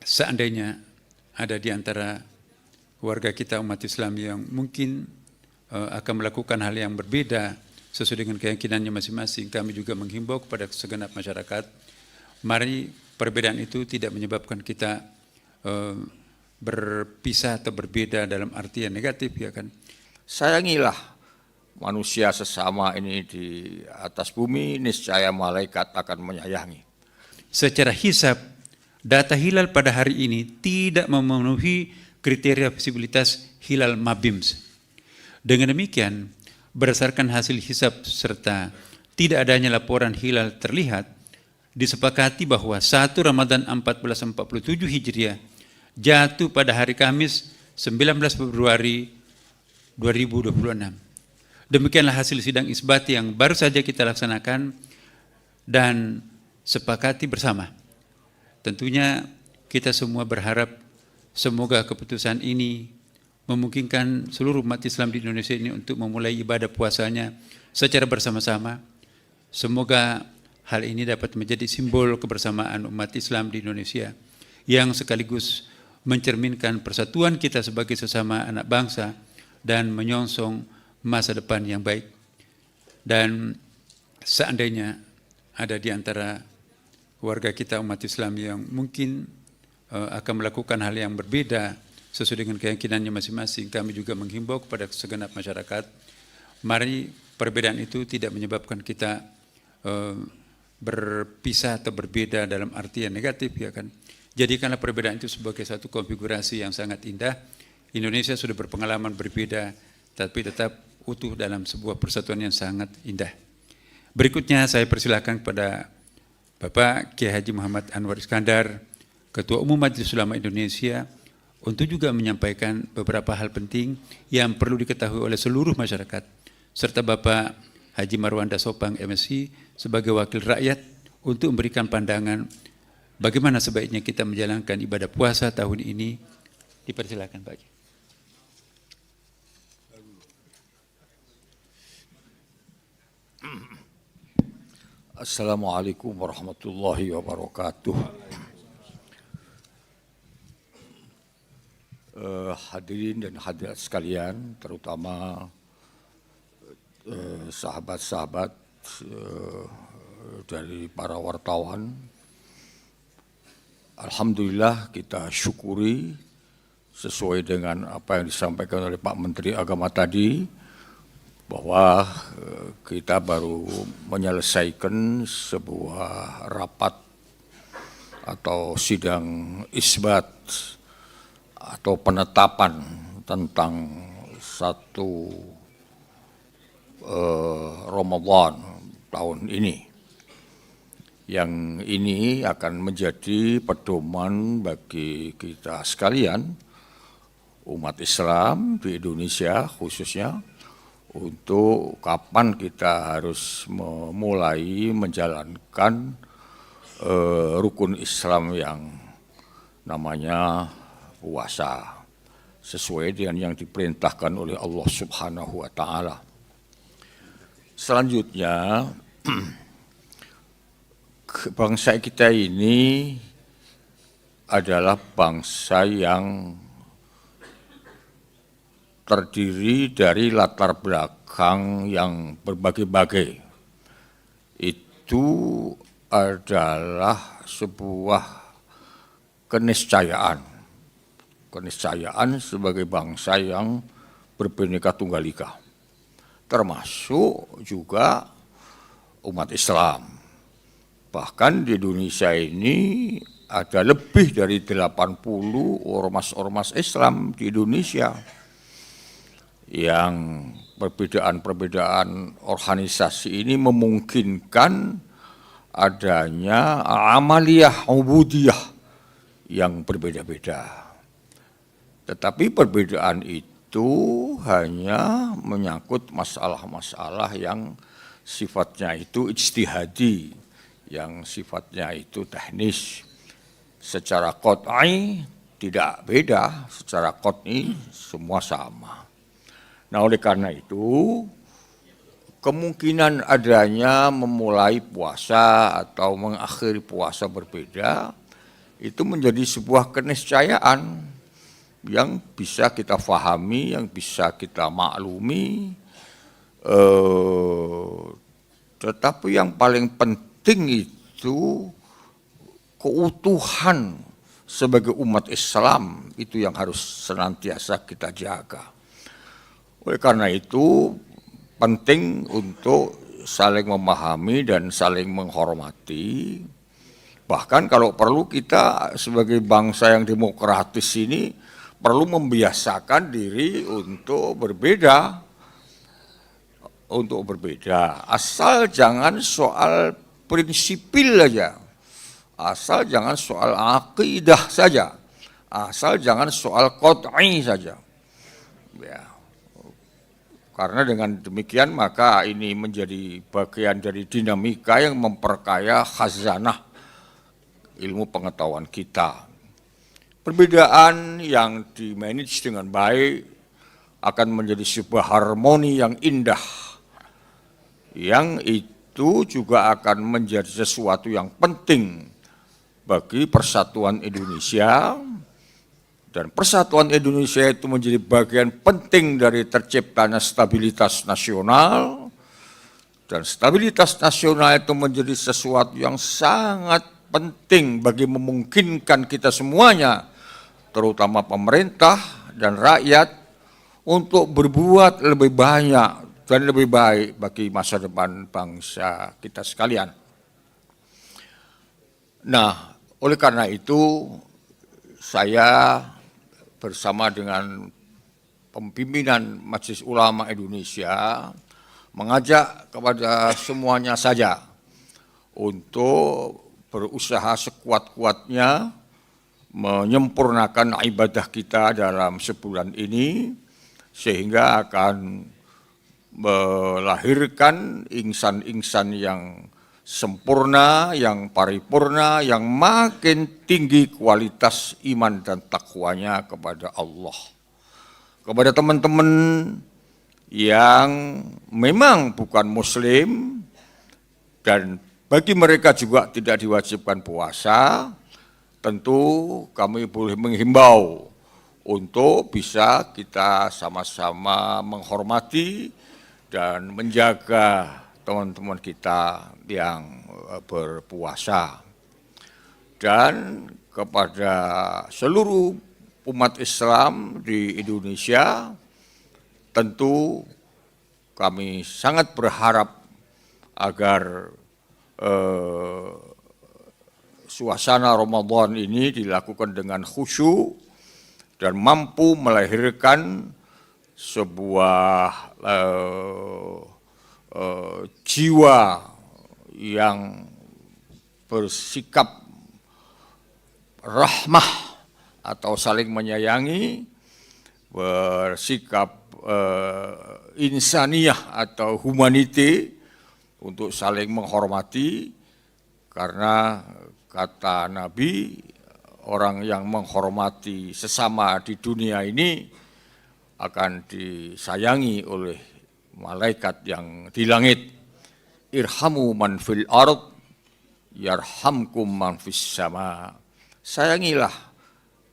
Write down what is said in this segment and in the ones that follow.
seandainya ada di antara warga kita umat Islam yang mungkin akan melakukan hal yang berbeda sesuai dengan keyakinannya masing-masing, kami juga menghimbau kepada segenap masyarakat, mari perbedaan itu tidak menyebabkan kita berpisah atau berbeda dalam arti yang negatif, ya kan. Sayangilah manusia sesama ini di atas bumi, niscaya malaikat akan menyayangi. Secara hisab, data hilal pada hari ini tidak memenuhi kriteria visibilitas hilal MABIMS. Dengan demikian, berdasarkan hasil hisab serta tidak adanya laporan hilal terlihat, disepakati bahwa 1 Ramadan 1447 Hijriah jatuh pada hari Kamis 19 Februari 2026. Demikianlah hasil sidang isbat yang baru saja kita laksanakan dan sepakati bersama. Tentunya kita semua berharap semoga keputusan ini memungkinkan seluruh umat Islam di Indonesia ini untuk memulai ibadah puasanya secara bersama-sama. Semoga hal ini dapat menjadi simbol kebersamaan umat Islam di Indonesia yang sekaligus mencerminkan persatuan kita sebagai sesama anak bangsa dan menyongsong masa depan yang baik. Dan seandainya ada di antara warga kita umat Islam yang mungkin akan melakukan hal yang berbeda sesuai dengan keyakinannya masing-masing, kami juga menghimbau kepada segenap masyarakat, mari perbedaan itu tidak menyebabkan kita berpisah atau berbeda dalam arti yang negatif, ya kan. Jadikanlah perbedaan itu sebagai satu konfigurasi yang sangat indah. Indonesia sudah berpengalaman berbeda, tapi tetap utuh dalam sebuah persatuan yang sangat indah. Berikutnya saya persilakan kepada Bapak Kiai Haji Muhammad Anwar Iskandar, Ketua Umum Majelis Ulama Indonesia, untuk juga menyampaikan beberapa hal penting yang perlu diketahui oleh seluruh masyarakat, serta Bapak Haji Marwanda Sopang MSI sebagai wakil rakyat untuk memberikan pandangan bagaimana sebaiknya kita menjalankan ibadah puasa tahun ini. Dipersilakan Pak. Assalamualaikum warahmatullahi wabarakatuh. Hadirin dan hadirat sekalian, terutama sahabat-sahabat dari para wartawan. Alhamdulillah kita syukuri sesuai dengan apa yang disampaikan oleh Pak Menteri Agama tadi, bahwa kita baru menyelesaikan sebuah rapat atau sidang isbat atau penetapan tentang satu Ramadan tahun ini. Yang ini akan menjadi pedoman bagi kita sekalian, umat Islam di Indonesia khususnya, untuk kapan kita harus memulai menjalankan rukun Islam yang namanya puasa sesuai dengan yang diperintahkan oleh Allah Subhanahu wa taala. Selanjutnya, bangsa kita ini adalah bangsa yang terdiri dari latar belakang yang berbagai-bagai. Itu adalah sebuah keniscayaan sebagai bangsa yang berbineka tunggal ika, termasuk juga umat Islam. Bahkan di Indonesia ini ada lebih dari 80 ormas-ormas Islam di Indonesia yang perbedaan-perbedaan organisasi ini memungkinkan adanya amaliyah ubudiyah yang berbeda-beda. Tetapi perbedaan itu hanya menyangkut masalah-masalah yang sifatnya itu ijtihadi, yang sifatnya itu teknis. Secara qat'i tidak beda, secara qat'i semua sama. Nah, oleh karena itu, kemungkinan adanya memulai puasa atau mengakhiri puasa berbeda, itu menjadi sebuah keniscayaan yang bisa kita fahami, yang bisa kita maklumi. Tetapi yang paling penting itu keutuhan sebagai umat Islam, itu yang harus senantiasa kita jaga. Oleh karena itu penting untuk saling memahami dan saling menghormati. Bahkan kalau perlu kita sebagai bangsa yang demokratis ini perlu membiasakan diri untuk berbeda. Asal jangan soal prinsipil aja. Asal jangan soal akidah saja. Asal jangan soal qot'i saja. Ya. Karena dengan demikian maka ini menjadi bagian dari dinamika yang memperkaya khazanah ilmu pengetahuan kita. Perbedaan yang di-manage dengan baik akan menjadi sebuah harmoni yang indah, yang itu juga akan menjadi sesuatu yang penting bagi persatuan Indonesia. Dan persatuan Indonesia itu menjadi bagian penting dari terciptanya stabilitas nasional. Dan stabilitas nasional itu menjadi sesuatu yang sangat penting bagi memungkinkan kita semuanya, terutama pemerintah dan rakyat, untuk berbuat lebih banyak dan lebih baik bagi masa depan bangsa kita sekalian. Nah, oleh karena itu saya bersama dengan pimpinan Majelis Ulama Indonesia mengajak kepada semuanya saja untuk berusaha sekuat-kuatnya menyempurnakan ibadah kita dalam sebulan ini, sehingga akan melahirkan insan-insan yang sempurna, yang paripurna, yang makin tinggi kualitas iman dan takwanya kepada Allah. Kepada teman-teman yang memang bukan muslim dan bagi mereka juga tidak diwajibkan puasa, tentu kami boleh menghimbau untuk bisa kita sama-sama menghormati dan menjaga teman-teman kita yang berpuasa. Dan kepada seluruh umat Islam di Indonesia, tentu kami sangat berharap agar suasana Ramadan ini dilakukan dengan khusyuk dan mampu melahirkan sebuah jiwa yang bersikap rahmah atau saling menyayangi, bersikap insaniyah atau humanity untuk saling menghormati, karena kata Nabi, orang yang menghormati sesama di dunia ini akan disayangi oleh malaikat yang di langit. Irhamu man fil ard yarhamkum man fis sama. Sayangilah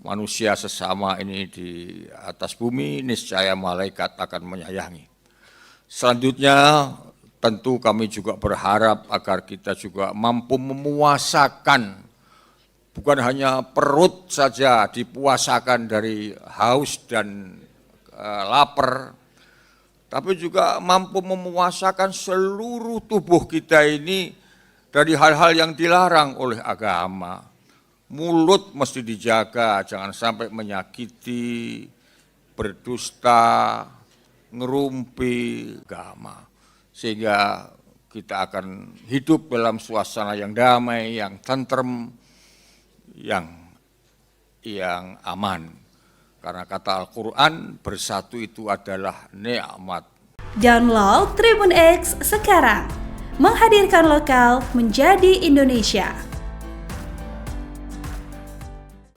manusia sesama ini di atas bumi, niscaya malaikat akan menyayangi. Selanjutnya tentu kami juga berharap agar kita juga mampu memuasakan, bukan hanya perut saja dipuasakan dari haus dan lapar, tapi juga mampu memuasakan seluruh tubuh kita ini dari hal-hal yang dilarang oleh agama. Mulut mesti dijaga, jangan sampai menyakiti, berdusta, ngerumpi agama. Sehingga kita akan hidup dalam suasana yang damai, yang tentrem, yang aman. Karena kata Al-Quran, bersatu itu adalah nikmat. Download Tribun X sekarang, menghadirkan lokal menjadi Indonesia.